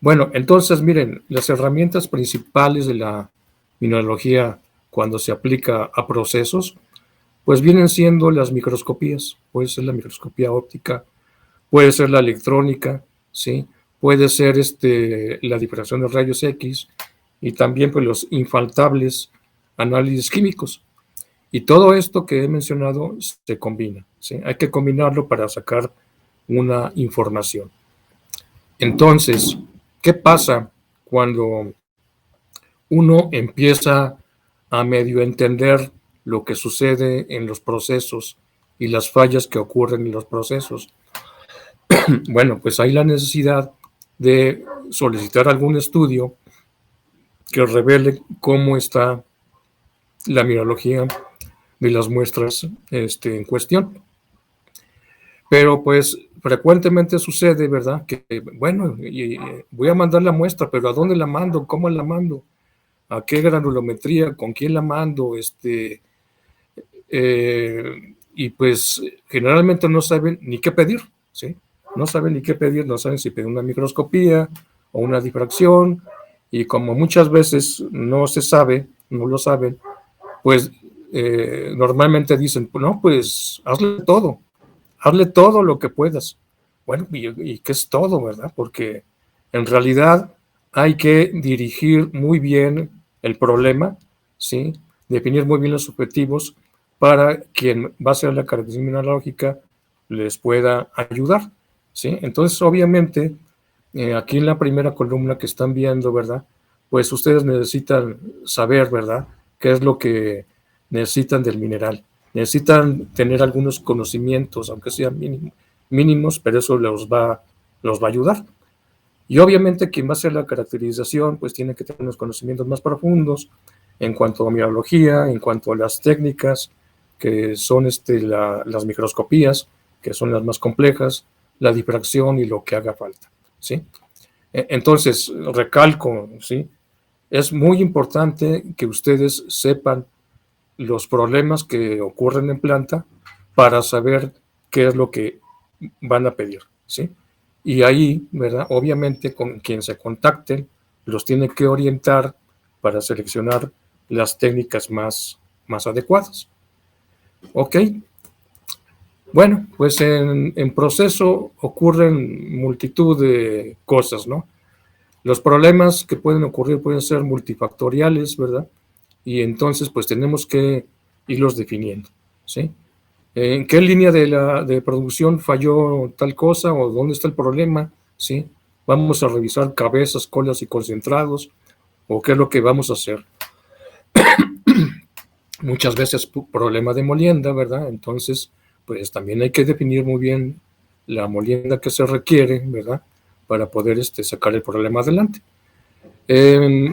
Bueno, entonces miren, las herramientas principales de la mineralogía cuando se aplica a procesos, pues vienen siendo las microscopías. Puede ser la microscopía óptica, puede ser la electrónica, ¿sí? Puede ser la difracción de rayos X y también pues, los infaltables análisis químicos. Y todo esto que he mencionado se combina, ¿sí? Hay que combinarlo para sacar una información. Entonces, ¿qué pasa cuando uno empieza a medio entender lo que sucede en los procesos y las fallas que ocurren en los procesos? Bueno, pues hay la necesidad de solicitar algún estudio que revele cómo está la mineralogía de las muestras en cuestión. Pero pues frecuentemente sucede, ¿verdad? Que, bueno, voy a mandar la muestra, pero ¿a dónde la mando? ¿Cómo la mando? ¿A qué granulometría? ¿Con quién la mando? Y pues generalmente no saben ni qué pedir, ¿sí? No saben ni qué pedir, no saben si pedir una microscopía o una difracción, y como muchas veces no se sabe, no lo saben, pues normalmente dicen, no, pues hazle todo lo que puedas. Bueno, y qué es todo, ¿verdad? Porque en realidad hay que dirigir muy bien el problema, ¿sí? Definir muy bien los objetivos para quien va a hacer la caracterización mineralógica les pueda ayudar, ¿sí? Entonces, obviamente, aquí en la primera columna que están viendo, ¿verdad? Pues ustedes necesitan saber, ¿verdad? ¿Qué es lo que necesitan del mineral? Necesitan tener algunos conocimientos, aunque sean mínimos, pero eso los va a ayudar. Y obviamente quien va a hacer la caracterización, pues tiene que tener unos conocimientos más profundos en cuanto a mineralogía, en cuanto a las técnicas, que son las microscopías, que son las más complejas, la difracción y lo que haga falta, ¿sí? Entonces, recalco, ¿sí? Es muy importante que ustedes sepan los problemas que ocurren en planta para saber qué es lo que van a pedir, ¿sí? Y ahí, ¿verdad? Obviamente con quien se contacten, los tiene que orientar para seleccionar las técnicas más adecuadas. ¿Ok? Bueno, pues en proceso ocurren multitud de cosas, ¿no? Los problemas que pueden ocurrir pueden ser multifactoriales, ¿verdad? Y entonces, pues tenemos que irlos definiendo, ¿sí? ¿En qué línea de producción falló tal cosa o dónde está el problema? ¿Sí? Vamos a revisar cabezas, colas y concentrados o qué es lo que vamos a hacer. Muchas veces problema de molienda, ¿verdad? Entonces, pues también hay que definir muy bien la molienda que se requiere, ¿verdad? Para poder sacar el problema adelante.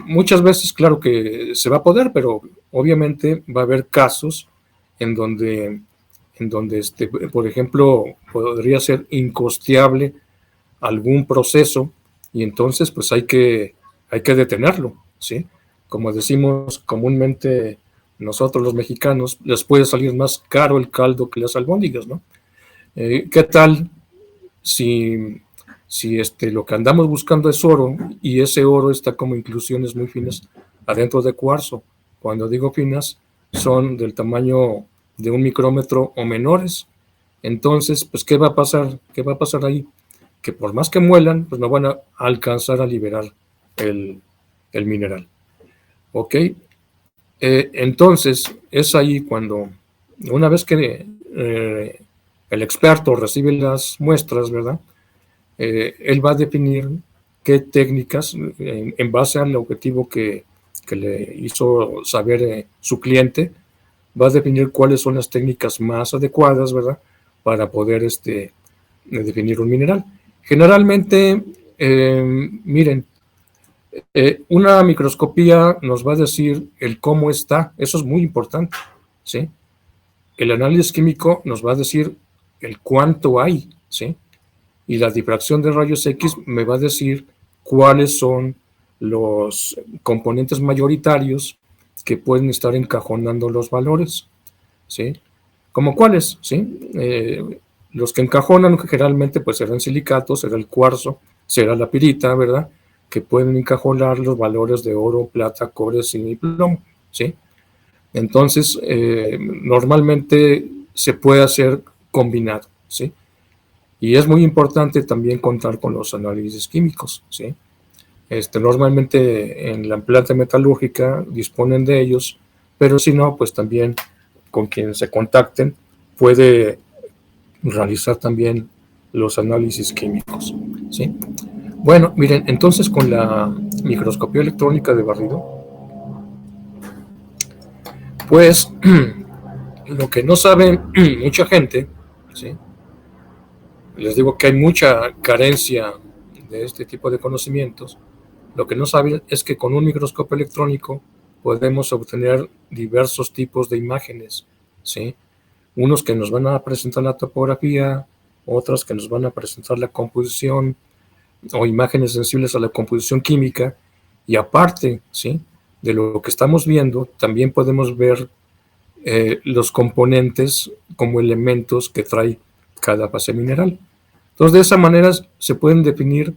Muchas veces, claro que se va a poder, pero obviamente va a haber casos en donde por ejemplo, podría ser incosteable algún proceso y entonces pues hay que detenerlo, ¿sí? Como decimos comúnmente nosotros los mexicanos, les puede salir más caro el caldo que las albóndigas, ¿no? ¿Qué tal si lo que andamos buscando es oro y ese oro está como inclusiones muy finas adentro de cuarzo? Cuando digo finas, son del tamaño de 1 micrómetro o menores. Entonces, pues, ¿qué va a pasar? ¿Qué va a pasar ahí? Que por más que muelan, pues no van a alcanzar a liberar el mineral. ¿Ok? Entonces, es ahí cuando, una vez que el experto recibe las muestras, ¿verdad? Él va a definir qué técnicas, en base al objetivo que le hizo saber su cliente, va a definir cuáles son las técnicas más adecuadas, ¿verdad? Para poder definir un mineral. Generalmente, miren, una microscopía nos va a decir el cómo está, eso es muy importante, ¿sí? El análisis químico nos va a decir el cuánto hay, ¿sí? Y la difracción de rayos X me va a decir cuáles son los componentes mayoritarios que pueden estar encajonando los valores, ¿sí? ¿Como cuáles? ¿Sí? Los que encajonan generalmente pues serán silicatos, será el cuarzo, será la pirita, ¿verdad? que pueden encajonar los valores de oro, plata, cobre, zinc y plomo, ¿sí? Entonces, normalmente se puede hacer combinado, ¿sí? Y es muy importante también contar con los análisis químicos, ¿sí? Normalmente en la planta metalúrgica disponen de ellos, pero si no, pues también con quien se contacten puede realizar también los análisis químicos, ¿sí? Bueno, miren, entonces con la microscopía electrónica de barrido, pues lo que no sabe mucha gente, ¿sí? Les digo que hay mucha carencia de este tipo de conocimientos. Lo que no saben es que con un microscopio electrónico podemos obtener diversos tipos de imágenes, ¿sí? Unos que nos van a presentar la topografía, otros que nos van a presentar la composición o imágenes sensibles a la composición química, y aparte, ¿sí?, de lo que estamos viendo, también podemos ver los componentes como elementos que trae cada fase mineral. Entonces, de esa manera se pueden definir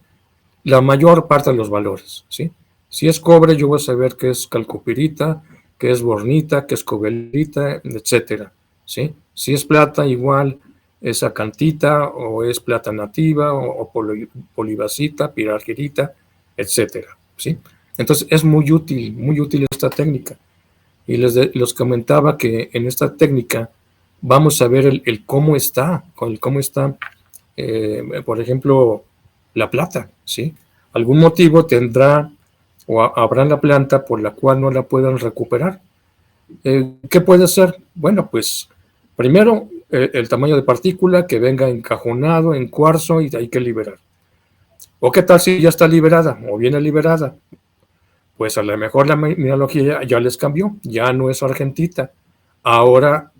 la mayor parte de los valores, ¿sí? Si es cobre, yo voy a saber qué es calcopirita, qué es bornita, qué es cobalita, etcétera, ¿sí? Si es plata, igual es acantita o es plata nativa o polibasita, pirargirita, etcétera, ¿sí? Entonces es muy útil esta técnica. Y les comentaba que en esta técnica vamos a ver el cómo está, por ejemplo, la plata, ¿sí? Algún motivo tendrá o habrá en la planta por la cual no la puedan recuperar. ¿Qué puede ser? Bueno, pues primero el tamaño de partícula que venga encajonado en cuarzo y hay que liberar. ¿O qué tal si ya está liberada o viene liberada? Pues a lo mejor la mineralogía ya les cambió, ya no es argentita, ahora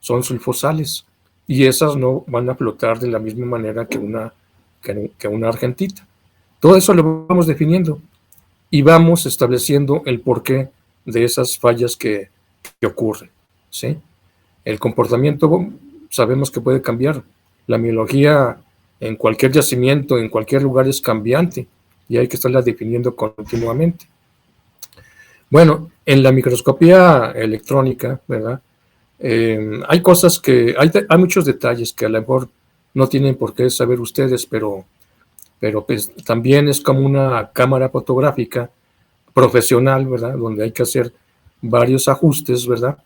son sulfosales y esas no van a flotar de la misma manera que una argentita. Todo eso lo vamos definiendo y vamos estableciendo el porqué de esas fallas que ocurren, ¿sí? El comportamiento sabemos que puede cambiar. La mineralogía en cualquier yacimiento, en cualquier lugar es cambiante y hay que estarla definiendo continuamente. Bueno, en la microscopía electrónica, ¿verdad? Hay cosas hay muchos detalles que a lo mejor no tienen por qué saber ustedes, pero pues también es como una cámara fotográfica profesional, ¿verdad? Donde hay que hacer varios ajustes, ¿verdad?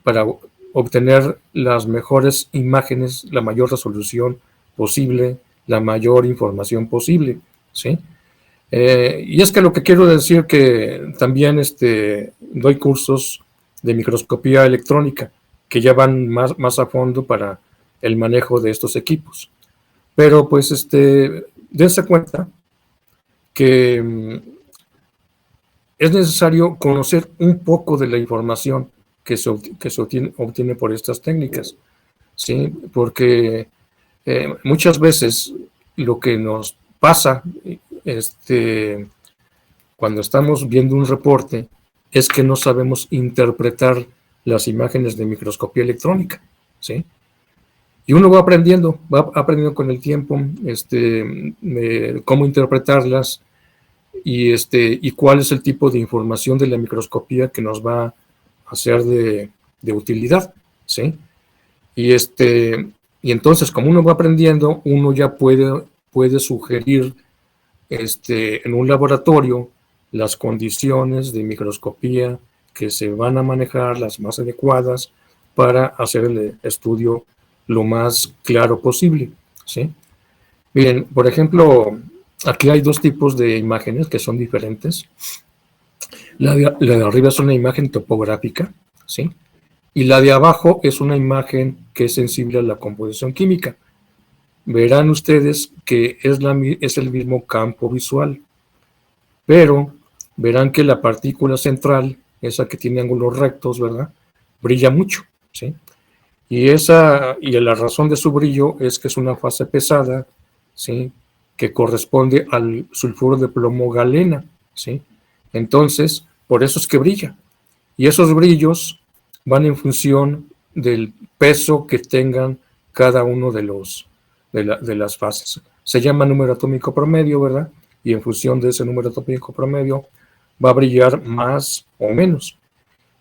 Para obtener las mejores imágenes, la mayor resolución posible, la mayor información posible, ¿sí? Y es que lo que quiero decir que también doy cursos de microscopía electrónica que ya van más a fondo para el manejo de estos equipos. Pero pues dense cuenta que es necesario conocer un poco de la información que se obtiene por estas técnicas, ¿sí? Porque muchas veces lo que nos pasa cuando estamos viendo un reporte es que no sabemos interpretar las imágenes de microscopía electrónica, ¿sí? Y uno va aprendiendo con el tiempo cómo interpretarlas y cuál es el tipo de información de la microscopía que nos va a ser de utilidad, ¿sí? Y entonces, como uno va aprendiendo, uno ya puede sugerir en un laboratorio las condiciones de microscopía que se van a manejar, las más adecuadas, para hacer el estudio lo más claro posible, ¿sí? Miren, por ejemplo, aquí hay dos tipos de imágenes que son diferentes. La de arriba es una imagen topográfica, ¿sí? Y la de abajo es una imagen que es sensible a la composición química. Verán ustedes que es el mismo campo visual, pero verán que la partícula central, esa que tiene ángulos rectos, ¿verdad?, brilla mucho, ¿sí? Y la razón de su brillo es que es una fase pesada, ¿sí?, que corresponde al sulfuro de plomo galena, ¿sí? Entonces, por eso es que brilla. Y esos brillos van en función del peso que tengan cada uno de las fases. Se llama número atómico promedio, ¿verdad? y en función de ese número atómico promedio va a brillar más o menos.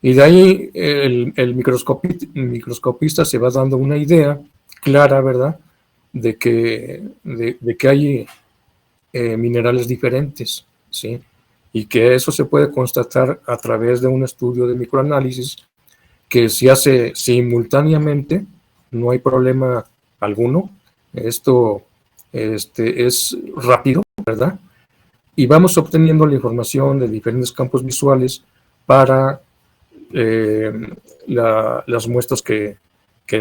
Y de ahí el microscopista se va dando una idea clara, ¿verdad?, de que hay minerales diferentes, ¿sí? Y que eso se puede constatar a través de un estudio de microanálisis que se hace simultáneamente, no hay problema alguno. Esto es rápido, ¿verdad? Y vamos obteniendo la información de diferentes campos visuales para las muestras que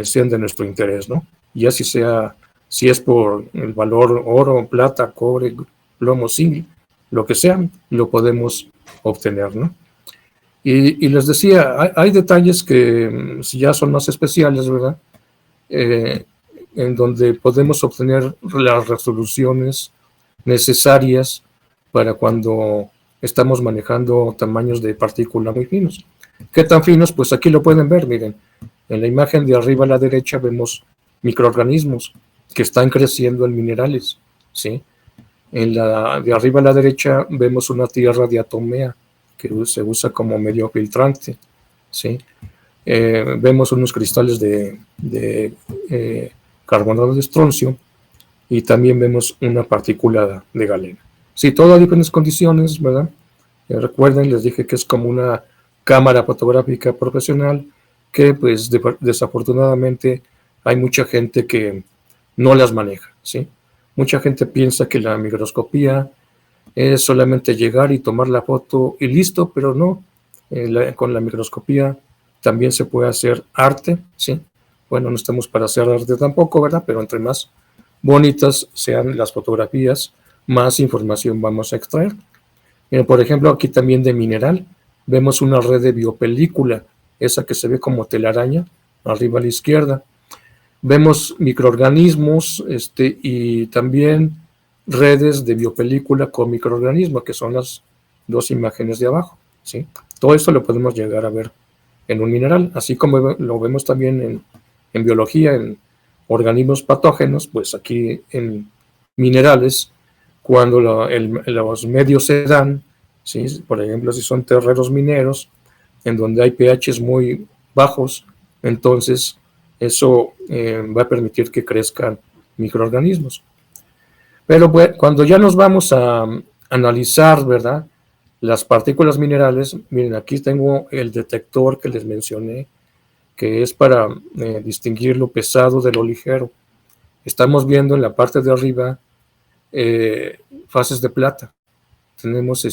sean de nuestro interés, ¿no? Ya si es por el valor oro, plata, cobre, plomo, zinc, lo que sea, lo podemos obtener, ¿no? Y les decía, hay detalles que ya son más especiales, ¿verdad? En donde podemos obtener las resoluciones necesarias para cuando estamos manejando tamaños de partícula muy finos. ¿Qué tan finos? Pues aquí lo pueden ver, miren. En la imagen de arriba a la derecha vemos microorganismos que están creciendo en minerales, ¿sí? En la de arriba a la derecha vemos una tierra diatomea que se usa como medio filtrante, ¿sí? Vemos unos cristales de carbonato de estroncio y también vemos una partícula de galena. Sí, todo a diferentes condiciones, ¿verdad? Recuerden, les dije que es como una cámara fotográfica profesional que pues desafortunadamente hay mucha gente que no las maneja, ¿sí? Mucha gente piensa que la microscopía es solamente llegar y tomar la foto y listo, pero no. Con la microscopía también se puede hacer arte, ¿sí? Bueno, no estamos para hacer arte tampoco, ¿verdad? Pero entre más bonitas sean las fotografías, más información vamos a extraer. Por ejemplo, aquí también de mineral, vemos una red de biopelícula, esa que se ve como telaraña, arriba a la izquierda. Vemos microorganismos y también redes de biopelícula con microorganismos, que son las dos imágenes de abajo, ¿sí? Todo esto lo podemos llegar a ver en un mineral, así como lo vemos también en biología, en organismos patógenos, pues aquí en minerales, cuando los medios se dan, ¿sí? Por ejemplo, si son terrenos mineros, en donde hay pHs muy bajos, entonces eso va a permitir que crezcan microorganismos. Pero cuando ya nos vamos a analizar, ¿verdad?, las partículas minerales, miren, aquí tengo el detector que les mencioné, que es para distinguir lo pesado de lo ligero. Estamos viendo en la parte de arriba fases de plata. Tenemos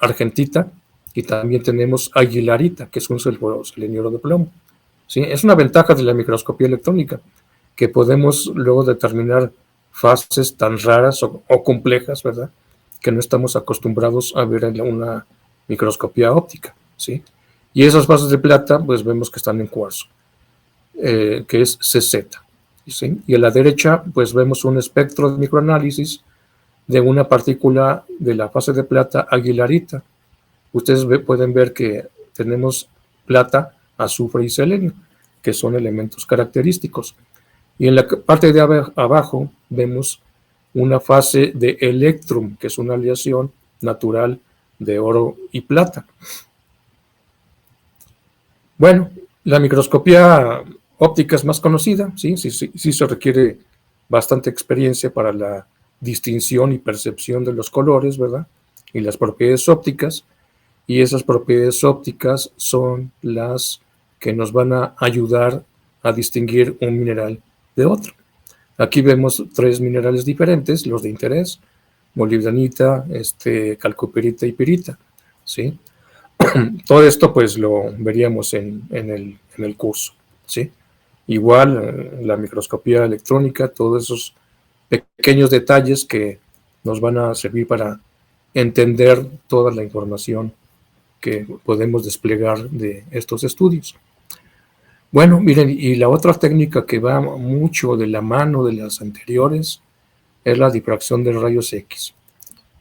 argentita y también tenemos aguilarita, que es un seleniuro de plomo. ¿Sí? Es una ventaja de la microscopía electrónica, que podemos luego determinar fases tan raras o complejas, ¿verdad?, que no estamos acostumbrados a ver en una microscopía óptica, ¿sí? Y esas fases de plata, pues vemos que están en cuarzo, que es CZ, ¿sí? Y a la derecha, pues vemos un espectro de microanálisis de una partícula de la fase de plata aguilarita. Ustedes pueden ver que tenemos plata, azufre y selenio, que son elementos característicos. Y en la parte de abajo vemos una fase de electrum, que es una aleación natural de oro y plata. Bueno, la microscopía óptica es más conocida, sí se requiere bastante experiencia para la distinción y percepción de los colores, ¿verdad?, y las propiedades ópticas, y esas propiedades ópticas son las que nos van a ayudar a distinguir un mineral de otro. Aquí vemos tres minerales diferentes, los de interés: molibdanita, calcoperita y pirita, ¿sí? Todo esto pues lo veríamos en el curso, ¿sí? Igual la microscopía electrónica, todos esos pequeños detalles que nos van a servir para entender toda la información que podemos desplegar de estos estudios. Bueno, miren, y la otra técnica que va mucho de la mano de las anteriores es la difracción de rayos X,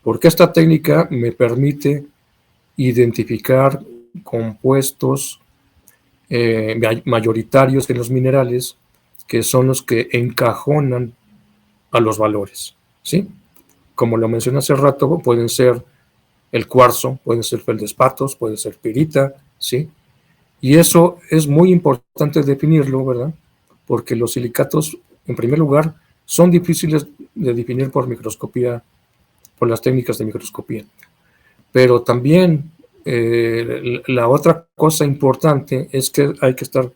porque esta técnica me permite identificar compuestos mayoritarios en los minerales, que son los que encajonan a los valores, ¿sí? como lo mencioné hace rato, pueden ser el cuarzo, pueden ser feldespatos, puede ser pirita, ¿sí? Y eso es muy importante definirlo, ¿verdad? Porque los silicatos, en primer lugar, son difíciles de definir por microscopía, por las técnicas de microscopía. Pero también la otra cosa importante es que hay que estar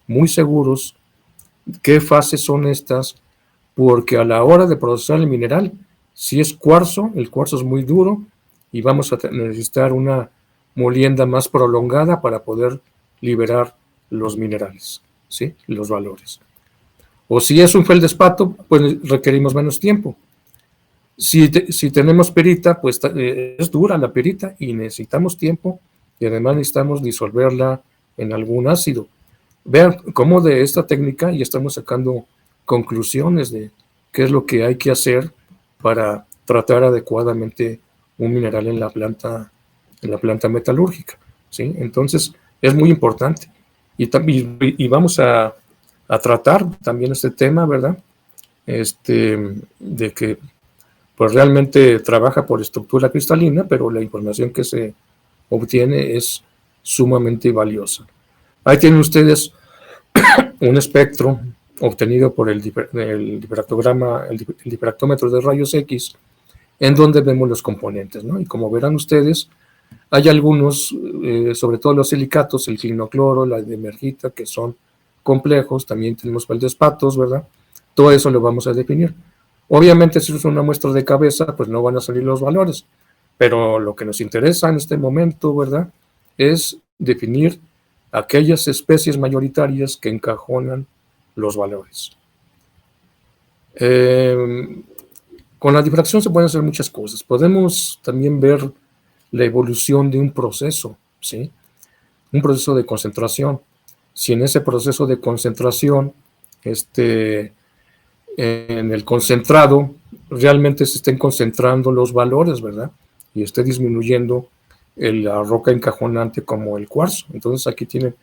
muy seguros qué fases son estas, porque a la hora de procesar el mineral, si es cuarzo, el cuarzo es muy duro y vamos a necesitar una molienda más prolongada para poder liberar los minerales, ¿sí? Los valores. O si es un feldespato, pues requerimos menos tiempo. Si tenemos perita, pues es dura la perita y necesitamos tiempo y además necesitamos disolverla en algún ácido. Vean cómo de esta técnica ya estamos sacando conclusiones de qué es lo que hay que hacer para tratar adecuadamente un mineral en la planta metalúrgica, ¿sí? Entonces es muy importante. Y vamos a tratar también este tema, ¿verdad? De que pues realmente trabaja por estructura cristalina, pero la información que se obtiene es sumamente valiosa. Ahí tienen ustedes un espectro obtenido por el difractómetro de rayos X, en donde vemos los componentes, ¿no? Y como verán ustedes, hay algunos, sobre todo los silicatos, el clinocloro, la demergita, que son complejos, también tenemos feldespatos, ¿verdad? Todo eso lo vamos a definir. Obviamente, si es una muestra de cabeza, pues no van a salir los valores, pero lo que nos interesa en este momento, ¿verdad?, es definir aquellas especies mayoritarias que encajonan los valores. Con la difracción se pueden hacer muchas cosas. Podemos también ver la evolución de un proceso, ¿sí? Un proceso de concentración. Si en ese proceso de concentración, en el concentrado, realmente se estén concentrando los valores, ¿verdad? Y esté disminuyendo la roca encajonante como el cuarzo. Entonces aquí tienen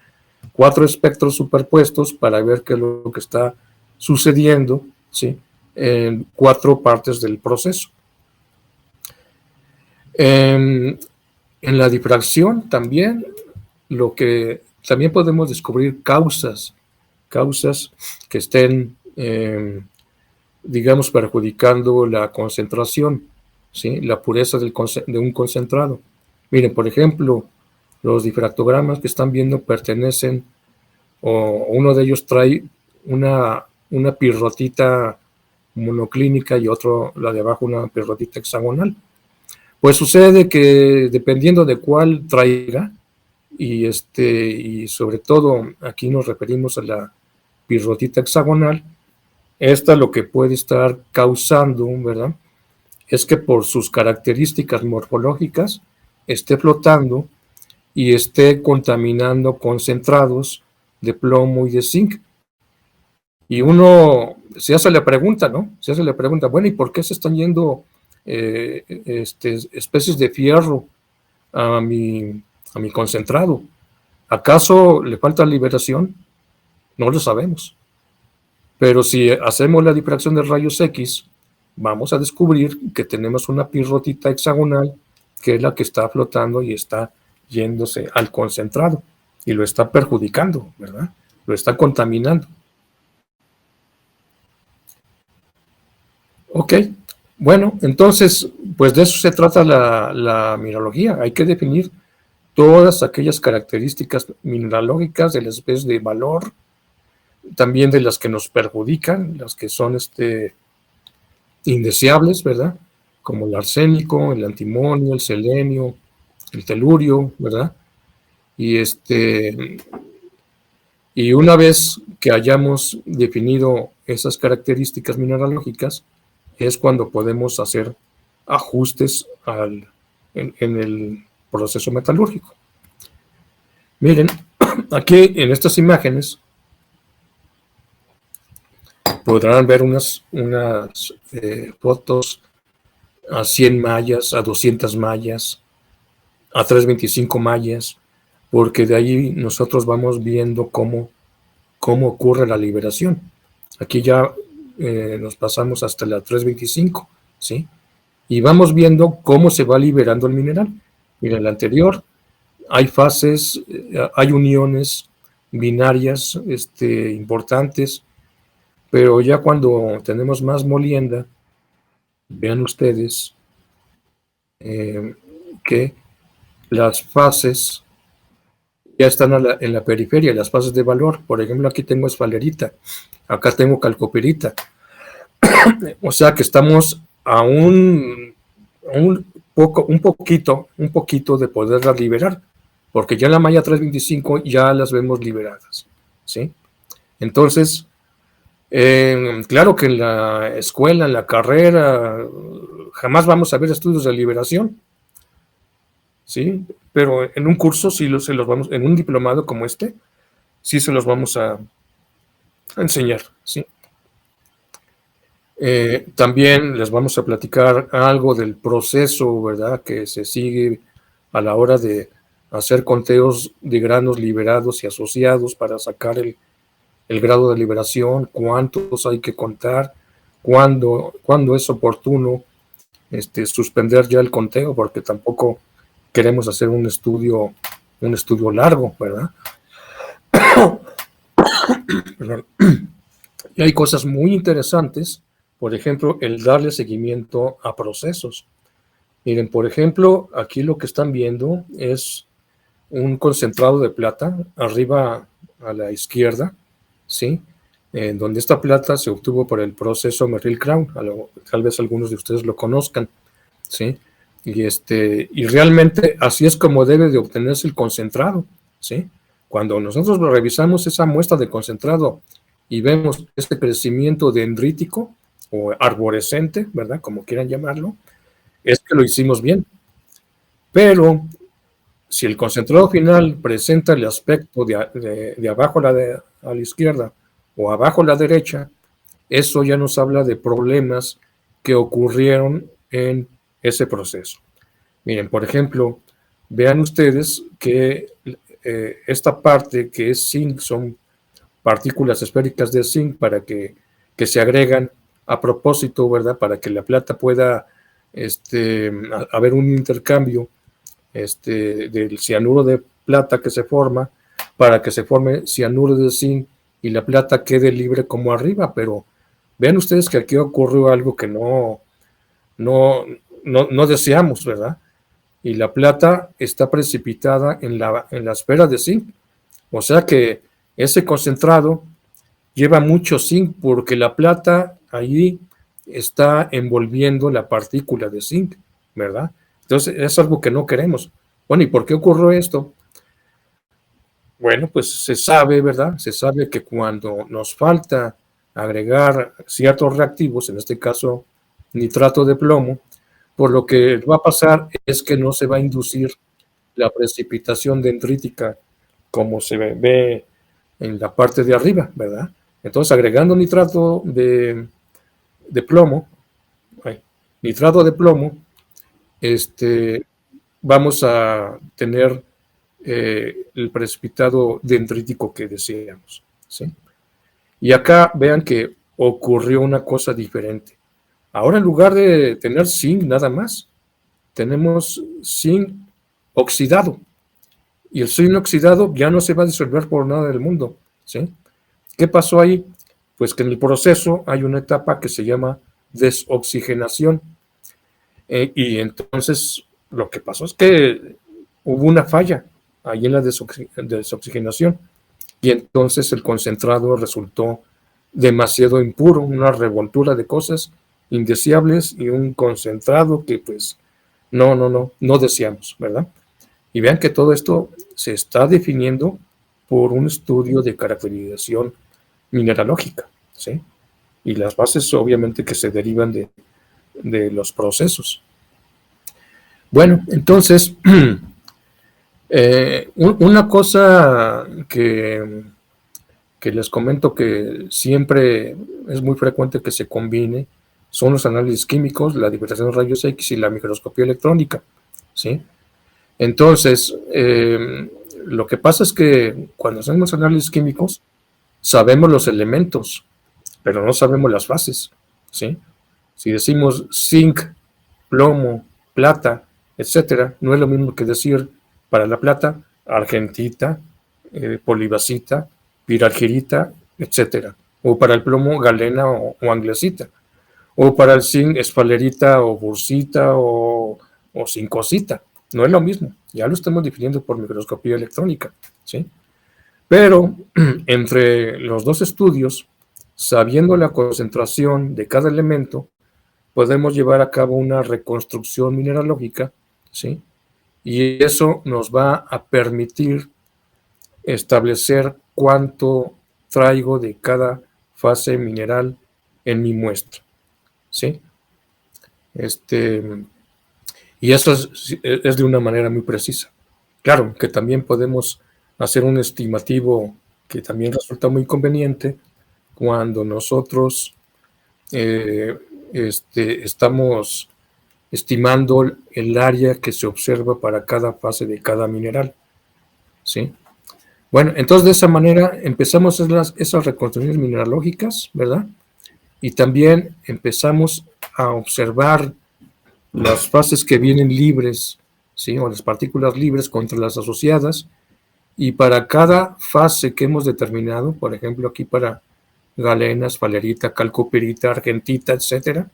4 espectros superpuestos para ver qué es lo que está sucediendo, ¿sí?, en 4 partes del proceso. En la difracción también, también podemos descubrir causas que estén, digamos, perjudicando la concentración, ¿sí?, la pureza de un concentrado. Miren, por ejemplo, los difractogramas que están viendo pertenecen, o uno de ellos trae una pirrotita monoclínica y otro, la de abajo, una pirrotita hexagonal. Pues sucede que dependiendo de cuál traiga, y sobre todo aquí nos referimos a la pirrotita hexagonal, esta lo que puede estar causando, ¿verdad?, es que por sus características morfológicas esté flotando y esté contaminando concentrados de plomo y de zinc. Y uno se hace la pregunta, ¿no? Se hace la pregunta, bueno, ¿y por qué se están yendo especies de fierro a mi concentrado? ¿Acaso le falta liberación? No lo sabemos. Pero si hacemos la difracción de rayos X, vamos a descubrir que tenemos una pirrotita hexagonal que es la que está flotando y está yéndose al concentrado y lo está perjudicando, ¿verdad? Lo está contaminando. Ok, bueno, entonces, pues de eso se trata la mineralogía. Hay que definir todas aquellas características mineralógicas de las especies de valor, también de las que nos perjudican, las que son indeseables, ¿verdad? Como el arsénico, el antimonio, el selenio, el telurio, ¿verdad? Y una vez que hayamos definido esas características mineralógicas, es cuando podemos hacer ajustes en el proceso metalúrgico. Miren, aquí en estas imágenes podrán ver unas fotos a 100 mallas, a 200 mallas, a 325 mallas, porque de ahí nosotros vamos viendo cómo ocurre la liberación. Aquí ya nos pasamos hasta la 325, ¿sí? y vamos viendo cómo se va liberando el mineral. Mira, en el anterior hay fases, hay uniones binarias importantes, pero ya cuando tenemos más molienda, vean ustedes que las fases ya están en la periferia, las fases de valor. Por ejemplo, aquí tengo esfalerita, acá tengo calcopirita. O sea que estamos a un poquito de poderlas liberar, porque ya en la malla 325 ya las vemos liberadas, ¿sí? Entonces, claro que en la escuela, en la carrera, jamás vamos a ver estudios de liberación, ¿sí? Pero en un curso sí se los vamos, en un diplomado como este, sí se los vamos a enseñar, ¿sí? También les vamos a platicar algo del proceso, ¿verdad?, que se sigue a la hora de hacer conteos de granos liberados y asociados para sacar el grado de liberación, cuántos hay que contar, cuándo es oportuno suspender ya el conteo, porque tampoco queremos hacer un estudio largo, ¿verdad? Y hay cosas muy interesantes, por ejemplo, el darle seguimiento a procesos. Miren, por ejemplo, aquí lo que están viendo es un concentrado de plata, arriba a la izquierda, ¿sí? Donde esta plata se obtuvo por el proceso Merrill-Crown, tal vez algunos de ustedes lo conozcan, ¿sí? Y realmente así es como debe de obtenerse el concentrado, ¿sí? Cuando nosotros revisamos esa muestra de concentrado y vemos este crecimiento dendrítico o arborescente, ¿verdad?, como quieran llamarlo, es que lo hicimos bien. Pero si el concentrado final presenta el aspecto de abajo a la izquierda o abajo a la derecha, eso ya nos habla de problemas que ocurrieron en ese proceso. Miren, por ejemplo, vean ustedes que esta parte que es zinc son partículas esféricas de zinc que se agregan a propósito, ¿verdad?, para que la plata pueda haber un intercambio del cianuro de plata que se forma, para que se forme cianuro de zinc y la plata quede libre como arriba. Pero vean ustedes que aquí ocurrió algo que no deseamos, ¿verdad? Y la plata está precipitada en la esfera de zinc. O sea que ese concentrado lleva mucho zinc porque la plata ahí está envolviendo la partícula de zinc, ¿verdad? Entonces es algo que no queremos. Bueno, ¿y por qué ocurrió esto? Bueno, pues se sabe, ¿verdad? Se sabe que cuando nos falta agregar ciertos reactivos, en este caso nitrato de plomo, por lo que va a pasar es que no se va a inducir la precipitación dendrítica como se ve en la parte de arriba, ¿verdad? Entonces, agregando nitrato de plomo, nitrato de plomo, vamos a tener el precipitado dendrítico que deseamos, ¿sí? Y acá vean que ocurrió una cosa diferente. Ahora, en lugar de tener zinc nada más, tenemos zinc oxidado. Y el zinc oxidado ya no se va a disolver por nada del mundo, ¿sí? ¿Qué pasó ahí? Pues que en el proceso hay una etapa que se llama desoxigenación. Y entonces lo que pasó es que hubo una falla ahí en la desoxigenación. Y entonces el concentrado resultó demasiado impuro, una revoltura de cosas indeseables y un concentrado que pues no deseamos, ¿verdad? Y vean que todo esto se está definiendo por un estudio de caracterización mineralógica, ¿sí? Y las bases obviamente que se derivan de los procesos. Bueno, entonces, una cosa que les comento que siempre es muy frecuente que se combine son los análisis químicos, la diferenciación de rayos X y la microscopía electrónica, ¿sí? Entonces, lo que pasa es que cuando hacemos análisis químicos, sabemos los elementos, pero no sabemos las fases, ¿sí? Si decimos zinc plomo, plata, etcétera, no es lo mismo que decir para la plata argentita, polibasita, piralgirita, etcétera, o para el plomo galena o anglesita, o para el zinc esfalerita o bursita o zincosita. No es lo mismo, ya lo estamos definiendo por microscopía electrónica, ¿sí? Pero entre los dos estudios, sabiendo la concentración de cada elemento, podemos llevar a cabo una reconstrucción mineralógica, ¿sí? Y eso nos va a permitir establecer cuánto traigo de cada fase mineral en mi muestra, ¿sí? Y eso es de una manera muy precisa. Claro que también podemos hacer un estimativo que también resulta muy conveniente cuando nosotros estamos estimando el área que se observa para cada fase de cada mineral, ¿sí? Bueno, entonces de esa manera empezamos esas reconstrucciones mineralógicas, ¿verdad? Y también empezamos a observar las fases que vienen libres, ¿sí? O las partículas libres contra las asociadas, y para cada fase que hemos determinado, por ejemplo aquí para galena, esfalerita, calcoperita, argentita, etcétera,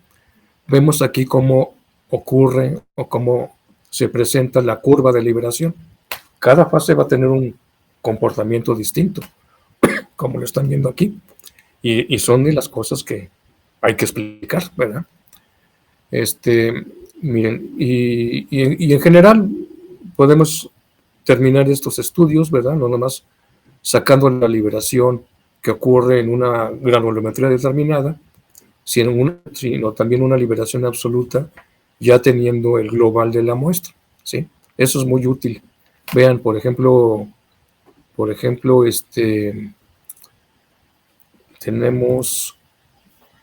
vemos aquí cómo ocurre o cómo se presenta la curva de liberación. Cada fase va a tener un comportamiento distinto, como lo están viendo aquí, y son de las cosas que hay que explicar, ¿verdad? Miren, y en general podemos terminar estos estudios, ¿verdad? No nomás sacando la liberación que ocurre en una granulometría determinada, sino también una liberación absoluta, ya teniendo el global de la muestra, ¿sí? Eso es muy útil. Vean, por ejemplo, tenemos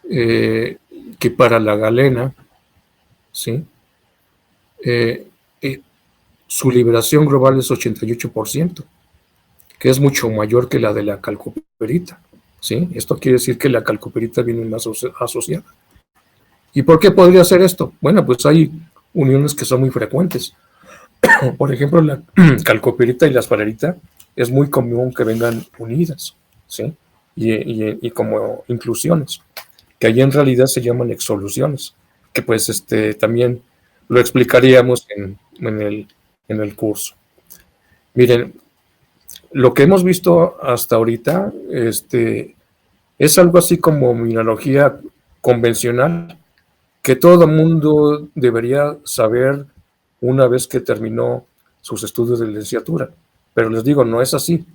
que para la galena, ¿sí? Su liberación global es 88%, que es mucho mayor que la de la calcoperita, ¿sí? Esto quiere decir que la calcoperita viene más asociada. ¿Y por qué podría ser esto? Bueno, pues hay uniones que son muy frecuentes. Por ejemplo, la calcoperita y la esfalerita es muy común que vengan unidas, ¿sí? Y como inclusiones, que allí en realidad se llaman exsoluciones, que pues también lo explicaríamos en el curso. Miren, lo que hemos visto hasta ahorita es algo así como mineralogía convencional, que todo el mundo debería saber una vez que terminó sus estudios de licenciatura. Pero les digo, no es así.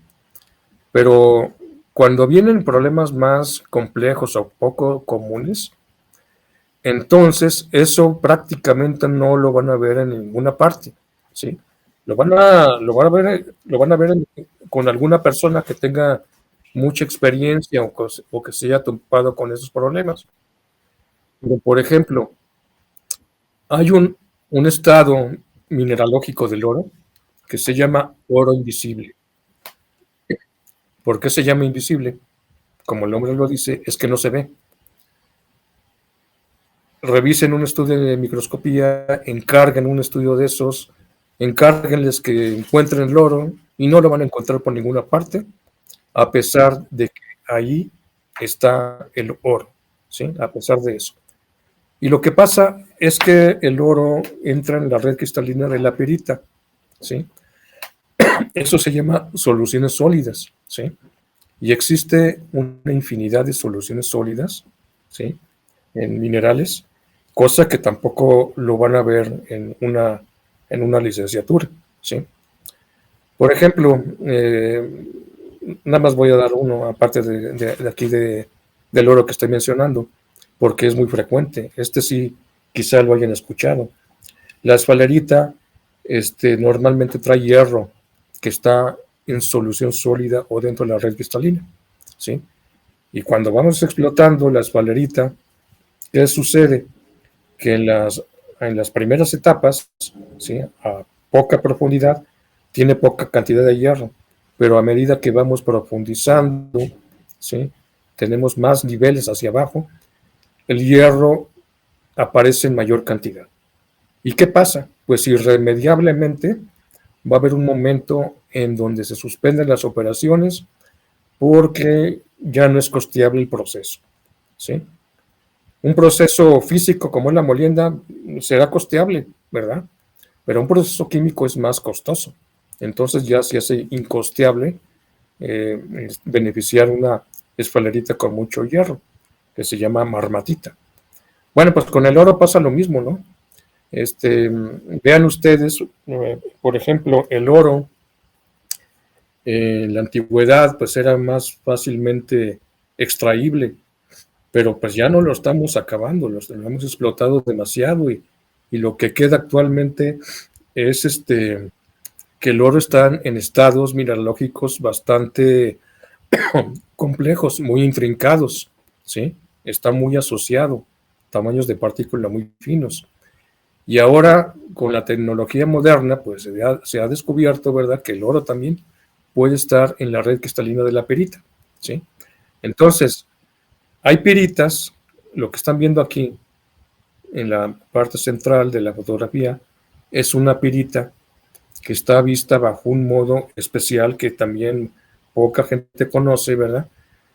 Pero cuando vienen problemas más complejos o poco comunes, entonces eso prácticamente no lo van a ver en ninguna parte, ¿sí? Lo van a ver con alguna persona que tenga mucha experiencia o que se haya topado con esos problemas. Pero, por ejemplo, hay un estado mineralógico del oro que se llama oro invisible. ¿Por qué se llama invisible? Como el nombre lo dice, es que no se ve. Revisen un estudio de microscopía, encarguen un estudio de esos, encárguenles que encuentren el oro y no lo van a encontrar por ninguna parte, a pesar de que ahí está el oro, ¿sí? A pesar de eso. Y lo que pasa es que el oro entra en la red cristalina de la pirita, ¿sí? Eso se llama soluciones sólidas, ¿sí? Y existe una infinidad de soluciones sólidas, ¿sí? En minerales, cosa que tampoco lo van a ver en una licenciatura, ¿sí? Por ejemplo, nada más voy a dar uno, aparte de aquí del oro que estoy mencionando, porque es muy frecuente. Sí, quizá lo hayan escuchado. La esfalerita normalmente trae hierro que está en solución sólida o dentro de la red cristalina, ¿sí? Y cuando vamos explotando la esfalerita, ¿qué sucede? Que en las primeras etapas, ¿sí? A poca profundidad, tiene poca cantidad de hierro, pero a medida que vamos profundizando, ¿sí? Tenemos más niveles hacia abajo, el hierro aparece en mayor cantidad, ¿Y qué pasa? Pues irremediablemente va a haber un momento en donde se suspenden las operaciones porque ya no es costeable el proceso, ¿sí? Un proceso físico como es la molienda será costeable, ¿verdad? Pero un proceso químico es más costoso. Entonces ya se hace incosteable beneficiar una esfalerita con mucho hierro, que se llama marmatita. Bueno, pues con el oro pasa lo mismo, ¿no? Vean ustedes, por ejemplo, el oro en la antigüedad pues era más fácilmente extraíble, pero pues ya no lo estamos acabando, lo hemos explotado demasiado y lo que queda actualmente es que el oro está en estados mineralógicos bastante complejos, muy intrincados, ¿sí? Está muy asociado, tamaños de partícula muy finos. Y ahora, con la tecnología moderna, pues se ha descubierto, ¿verdad?, que el oro también puede estar en la red cristalina de la perita, ¿sí? Entonces, hay piritas, lo que están viendo aquí en la parte central de la fotografía, es una pirita que está vista bajo un modo especial que también poca gente conoce, ¿verdad?,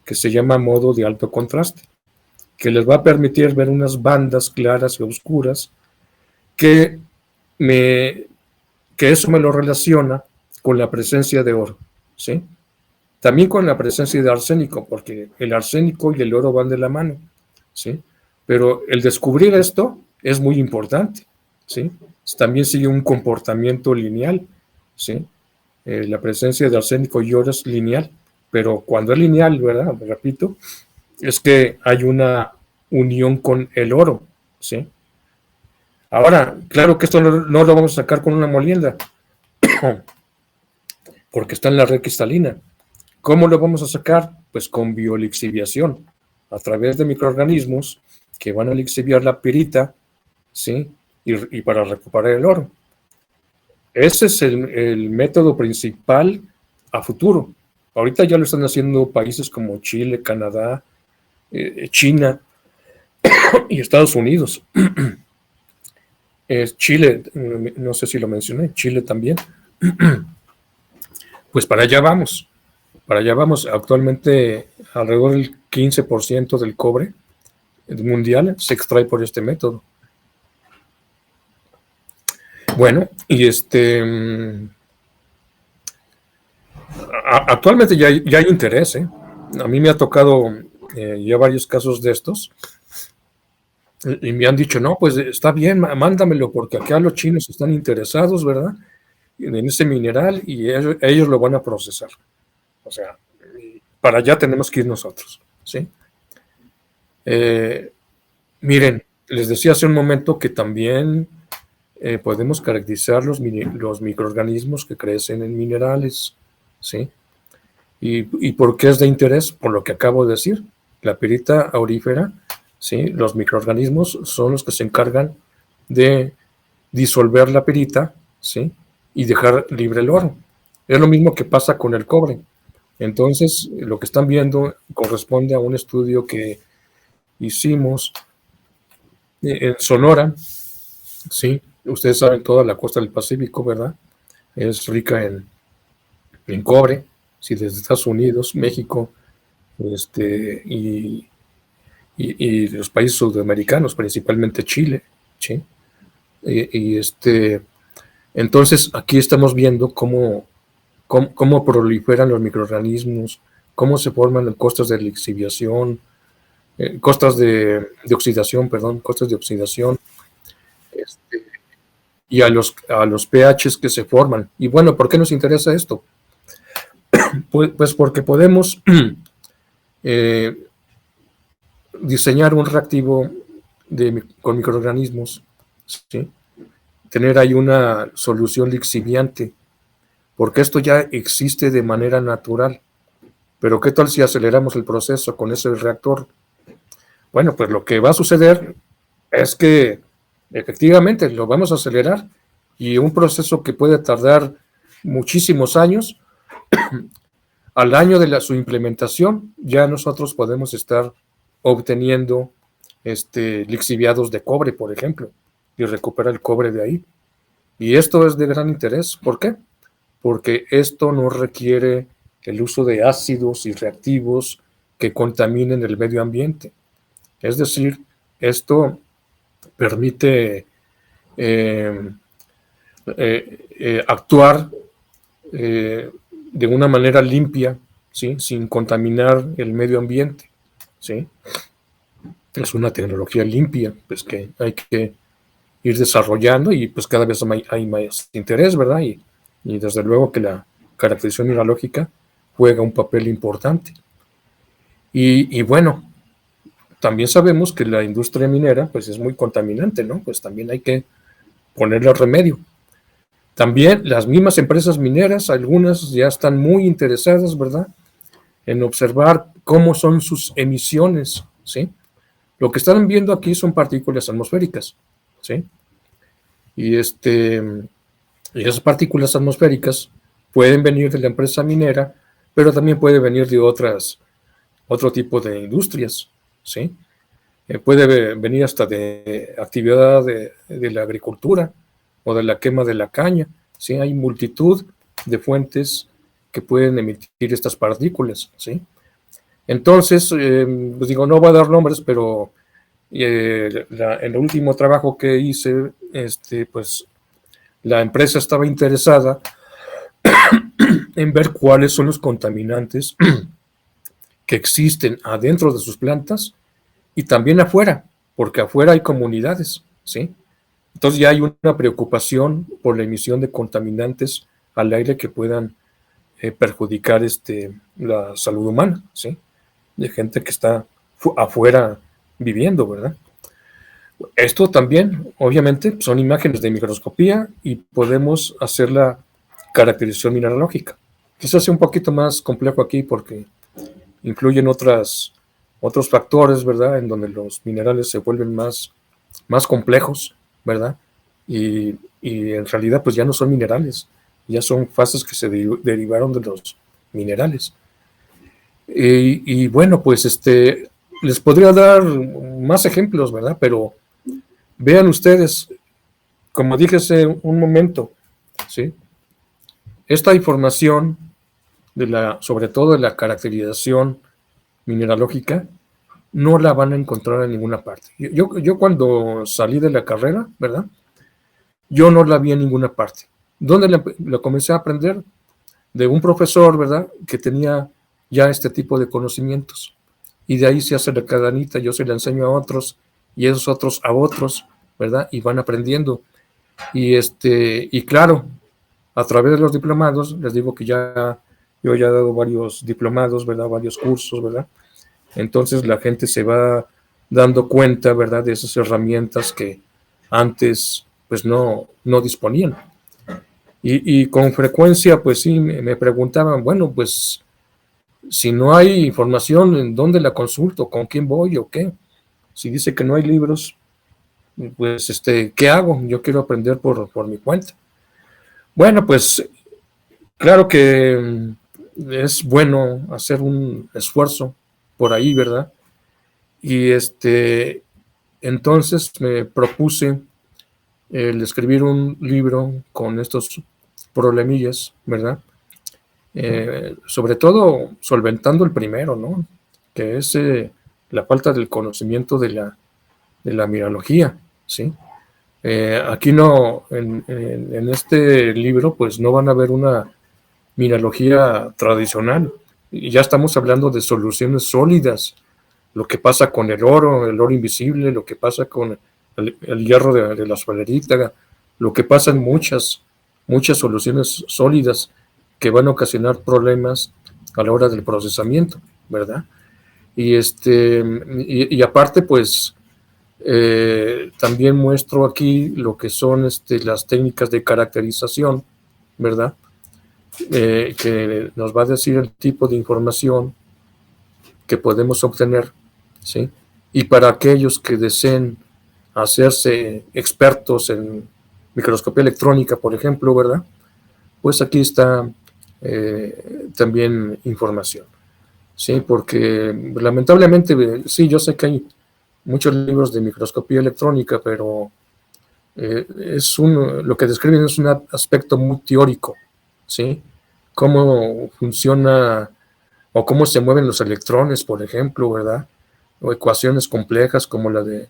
que se llama modo de alto contraste, que les va a permitir ver unas bandas claras y oscuras que, me, que eso me lo relaciona con la presencia de oro, ¿sí? También con la presencia de arsénico, porque el arsénico y el oro van de la mano, ¿sí? Pero el descubrir esto es muy importante, ¿sí? También sigue un comportamiento lineal, ¿sí? La presencia de arsénico y oro es lineal, pero cuando es lineal, ¿verdad? Repito, es que hay una unión con el oro, ¿sí? Ahora, claro que esto no lo vamos a sacar con una molienda, porque está en la red cristalina. ¿Cómo lo vamos a sacar? Pues con biolixiviación, a través de microorganismos que van a lixiviar la pirita, ¿sí? Y para recuperar el oro. Ese es el método principal a futuro. Ahorita ya lo están haciendo países como Chile, Canadá, China y Estados Unidos. Chile, no sé si lo mencioné, Chile también. Pues para allá vamos. Para allá vamos. Actualmente alrededor del 15% del cobre mundial se extrae por este método. Bueno, y actualmente ya hay interés, ¿eh? A mí me ha tocado ya varios casos de estos y me han dicho, no, pues está bien, mándamelo porque acá los chinos están interesados, ¿verdad?, en ese mineral y ellos lo van a procesar. O sea, para allá tenemos que ir nosotros, ¿sí? Miren, les decía hace un momento que también podemos caracterizar los microorganismos que crecen en minerales, ¿sí? ¿Y por qué es de interés? Por lo que acabo de decir. La pirita aurífera, ¿sí? Los microorganismos son los que se encargan de disolver la pirita, ¿sí?, y dejar libre el oro. Es lo mismo que pasa con el cobre. Entonces, lo que están viendo corresponde a un estudio que hicimos en Sonora, ¿sí? Ustedes saben, toda la costa del Pacífico, ¿verdad?, es rica en cobre, sí, desde Estados Unidos, México, y los países sudamericanos, principalmente Chile, ¿sí? Entonces, aquí estamos viendo cómo proliferan los microorganismos, cómo se forman costas de lixiviación, costas de oxidación, perdón, costas de oxidación, este, y a los pHs que se forman. Y bueno, ¿por qué nos interesa esto? Pues porque podemos diseñar un reactivo con microorganismos, ¿sí?, tener ahí una solución lixiviante, porque esto ya existe de manera natural. Pero ¿qué tal si aceleramos el proceso con ese reactor? Bueno, pues lo que va a suceder es que efectivamente lo vamos a acelerar y un proceso que puede tardar muchísimos años, al año de su implementación, ya nosotros podemos estar obteniendo lixiviados de cobre, por ejemplo, y recupera el cobre de ahí. Y esto es de gran interés. ¿Por qué? Porque esto no requiere el uso de ácidos y reactivos que contaminen el medio ambiente. Es decir, esto permite actuar de una manera limpia, ¿sí? Sin contaminar el medio ambiente, ¿sí? Es una tecnología limpia, pues que hay que ir desarrollando y pues cada vez hay más interés, ¿verdad? Y desde luego que la caracterización mineralógica juega un papel importante. Y bueno, también sabemos que la industria minera pues es muy contaminante, ¿no? Pues también hay que ponerle remedio. También las mismas empresas mineras, algunas ya están muy interesadas, ¿verdad?, en observar cómo son sus emisiones, ¿sí? Lo que están viendo aquí son partículas atmosféricas, ¿sí? Y esas partículas atmosféricas pueden venir de la empresa minera, pero también puede venir de otro tipo de industrias, ¿sí? Puede venir hasta de actividad de la agricultura o de la quema de la caña, ¿sí? Hay multitud de fuentes que pueden emitir estas partículas, ¿sí? Entonces, pues digo, no voy a dar nombres, pero en el último trabajo que hice, pues la empresa estaba interesada en ver cuáles son los contaminantes que existen adentro de sus plantas y también afuera, porque afuera hay comunidades, ¿sí? Entonces ya hay una preocupación por la emisión de contaminantes al aire que puedan perjudicar la salud humana, ¿sí? De gente que está afuera viviendo, ¿verdad? Esto también, obviamente, son imágenes de microscopía y podemos hacer la caracterización mineralógica. Quizás sea un poquito más complejo aquí porque influyen otros factores, ¿verdad? En donde los minerales se vuelven más complejos, ¿verdad? Y en realidad pues ya no son minerales, ya son fases que se derivaron de los minerales. Y bueno, pues les podría dar más ejemplos, ¿verdad? Pero vean ustedes, como dije hace un momento, ¿sí? Esta información, sobre todo de la caracterización mineralógica, no la van a encontrar en ninguna parte. Yo cuando salí de la carrera, ¿verdad? Yo no la vi en ninguna parte. ¿Dónde la comencé a aprender? De un profesor, ¿verdad? Que tenía ya este tipo de conocimientos. Y de ahí se hace la cadenita, yo se la enseño a otros, y esos otros a otros, ¿verdad? Y van aprendiendo. Y claro, a través de los diplomados, les digo que yo ya he dado varios diplomados, ¿verdad? Varios cursos, ¿verdad? Entonces la gente se va dando cuenta, ¿verdad?, de esas herramientas que antes pues no disponían. Y con frecuencia pues sí me preguntaban, bueno, pues si no hay información, ¿en dónde la consulto? ¿Con quién voy o qué? Si dice que no hay libros, pues ¿qué hago? Yo quiero aprender por mi cuenta. Bueno, pues claro que es bueno hacer un esfuerzo por ahí, ¿verdad? Y entonces me propuse el escribir un libro con estos problemillas, ¿verdad? Sobre todo solventando el primero, ¿no? Que es la falta del conocimiento de la mineralogía, ¿sí? Aquí no, en este libro, pues no van a ver una mineralogía tradicional. Y ya estamos hablando de soluciones sólidas, lo que pasa con el oro invisible, lo que pasa con el hierro de la solerita, lo que pasa en muchas soluciones sólidas que van a ocasionar problemas a la hora del procesamiento, ¿verdad? Y aparte, pues, también muestro aquí lo que son las técnicas de caracterización, ¿verdad? Que nos va a decir el tipo de información que podemos obtener, ¿sí? Y para aquellos que deseen hacerse expertos en microscopía electrónica, por ejemplo, ¿verdad? Pues aquí está también información, ¿sí? Porque lamentablemente, sí, yo sé que hay muchos libros de microscopía electrónica, pero lo que describen es un aspecto muy teórico, ¿sí? Cómo funciona o cómo se mueven los electrones, por ejemplo, ¿verdad? O ecuaciones complejas como la de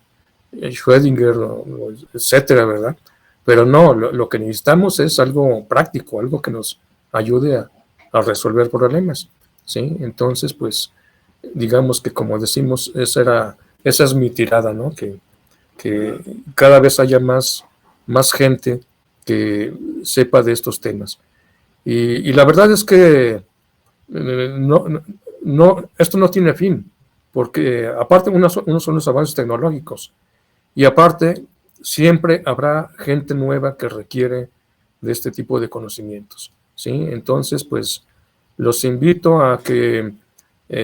Schrödinger, etcétera, ¿verdad? Pero no, lo que necesitamos es algo práctico, algo que nos ayude a resolver problemas, ¿sí? Entonces, pues, digamos que como decimos, esa es mi tirada, ¿no? Que cada vez haya más gente que sepa de estos temas. Y la verdad es que esto no tiene fin, porque aparte unos son los avances tecnológicos, y aparte siempre habrá gente nueva que requiere de este tipo de conocimientos, ¿sí? Entonces, pues, los invito a que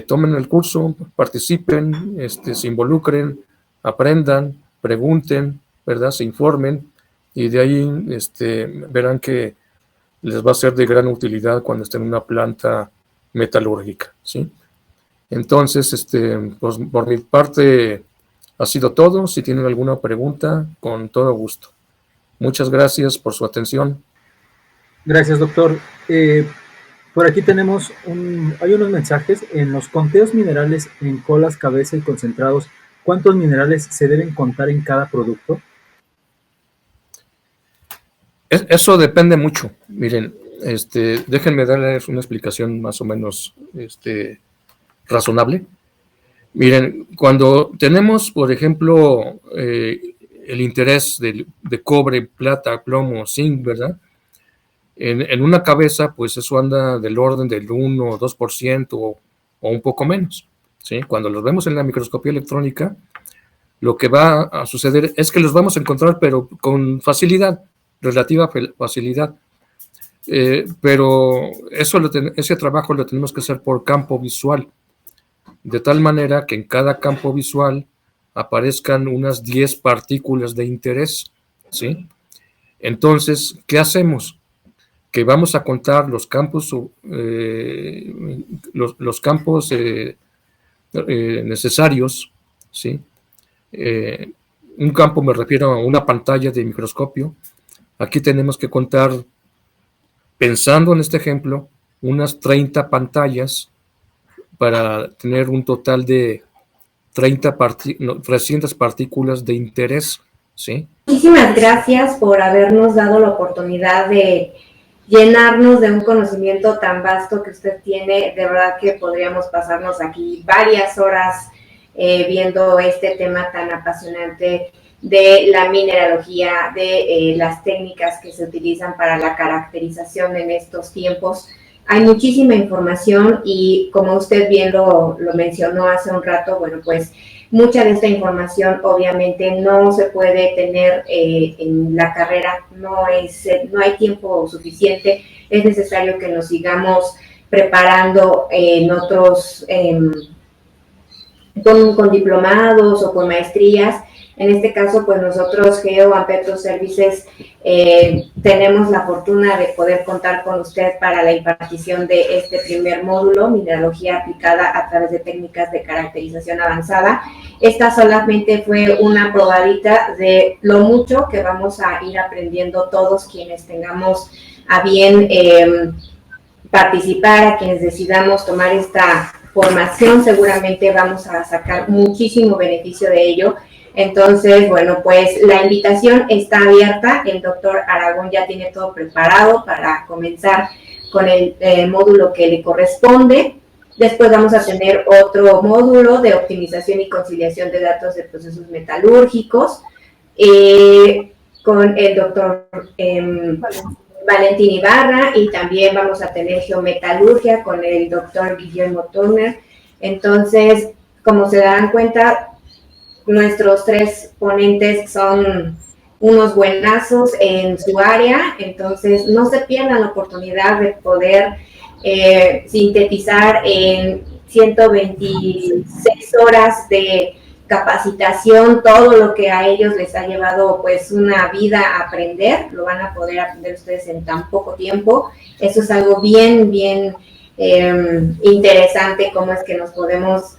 tomen el curso, participen, se involucren, aprendan, pregunten, ¿verdad? Se informen, y de ahí verán que les va a ser de gran utilidad cuando estén en una planta metalúrgica, ¿sí? Entonces, pues, por mi parte ha sido todo. Si tienen alguna pregunta, con todo gusto. Muchas gracias por su atención. Gracias, doctor. Por aquí tenemos hay unos mensajes. En los conteos minerales en colas, cabeza y concentrados, ¿cuántos minerales se deben contar en cada producto? Eso depende mucho. Miren, déjenme darles una explicación más o menos razonable. Miren, cuando tenemos, por ejemplo, el interés de cobre, plata, plomo, zinc, ¿verdad? En una cabeza, pues eso anda del orden del 1 o 2% o un poco menos, ¿sí? Cuando los vemos en la microscopía electrónica, lo que va a suceder es que los vamos a encontrar, pero con facilidad, relativa facilidad. Pero ese trabajo lo tenemos que hacer por campo visual, de tal manera que en cada campo visual aparezcan unas 10 partículas de interés, ¿sí? Entonces, ¿qué hacemos? Que vamos a contar los campos, los campos necesarios, ¿sí? Un campo me refiero a una pantalla de microscopio. Aquí tenemos que contar, pensando en este ejemplo, unas 30 pantallas para tener un total de 300 partículas de interés, ¿sí? Muchísimas gracias por habernos dado la oportunidad de llenarnos de un conocimiento tan vasto que usted tiene. De verdad que podríamos pasarnos aquí varias horas viendo este tema tan apasionante de la mineralogía, de las técnicas que se utilizan para la caracterización en estos tiempos. Hay muchísima información y como usted bien lo mencionó hace un rato, bueno, pues mucha de esta información obviamente no se puede tener en la carrera, no hay tiempo suficiente, es necesario que nos sigamos preparando en otros, con diplomados o con maestrías. En este caso, pues nosotros, Geo and Petro Services, tenemos la fortuna de poder contar con usted para la impartición de este primer módulo, Mineralogía aplicada a través de técnicas de caracterización avanzada. Esta solamente fue una probadita de lo mucho que vamos a ir aprendiendo todos quienes tengamos a bien participar, a quienes decidamos tomar esta formación. Seguramente vamos a sacar muchísimo beneficio de ello. Entonces, bueno, pues la invitación está abierta. El doctor Aragón ya tiene todo preparado para comenzar con el módulo que le corresponde. Después vamos a tener otro módulo de optimización y conciliación de datos de procesos metalúrgicos con el doctor Valentín Ibarra, y también vamos a tener geometalurgia con el doctor Guillermo Turner. Entonces, como se darán cuenta, nuestros tres ponentes son unos buenazos en su área, entonces no se pierdan la oportunidad de poder sintetizar en 126 horas de capacitación todo lo que a ellos les ha llevado pues una vida a aprender. Lo van a poder aprender ustedes en tan poco tiempo. Eso es algo bien, bien interesante, cómo es que nos podemos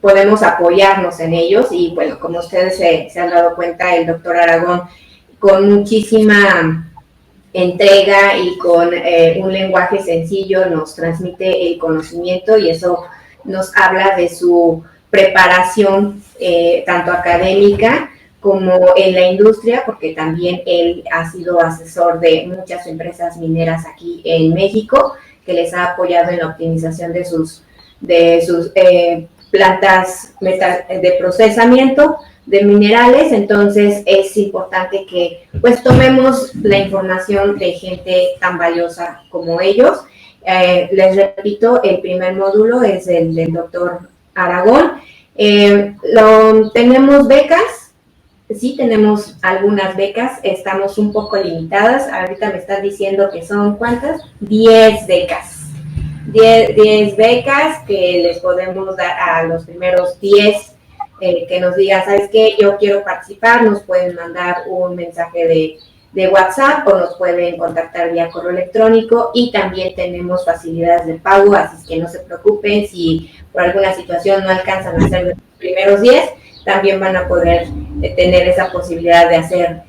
podemos apoyarnos en ellos. Y bueno, como ustedes se han dado cuenta, el doctor Aragón, con muchísima entrega y con un lenguaje sencillo, nos transmite el conocimiento, y eso nos habla de su preparación tanto académica como en la industria, porque también él ha sido asesor de muchas empresas mineras aquí en México, que les ha apoyado en la optimización de sus plantas de procesamiento de minerales. Entonces es importante que pues tomemos la información de gente tan valiosa como ellos. Les repito, el primer módulo es el del doctor Aragón. Tenemos becas, sí tenemos algunas becas, estamos un poco limitadas. Ahorita me están diciendo que son, ¿cuántas? 10 becas. 10 becas que les podemos dar a los primeros 10 que nos digan, ¿sabes qué? Yo quiero participar. Nos pueden mandar un mensaje de WhatsApp o nos pueden contactar vía correo electrónico, y también tenemos facilidades de pago, así que no se preocupen si por alguna situación no alcanzan a hacer los primeros 10, también van a poder tener esa posibilidad de hacer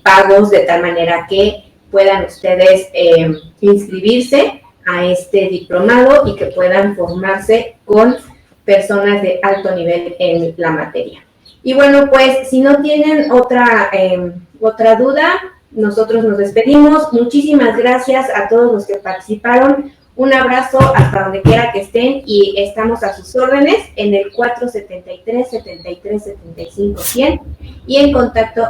pagos de tal manera que puedan ustedes inscribirse a este diplomado y que puedan formarse con personas de alto nivel en la materia. Y bueno, pues si no tienen otra duda, nosotros nos despedimos. Muchísimas gracias a todos los que participaron. Un abrazo hasta donde quiera que estén, y estamos a sus órdenes en el 473-73-75-100 y en contacto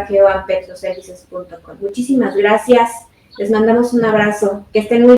@geoampetroservices.com. Muchísimas gracias. Les mandamos un abrazo. Que estén muy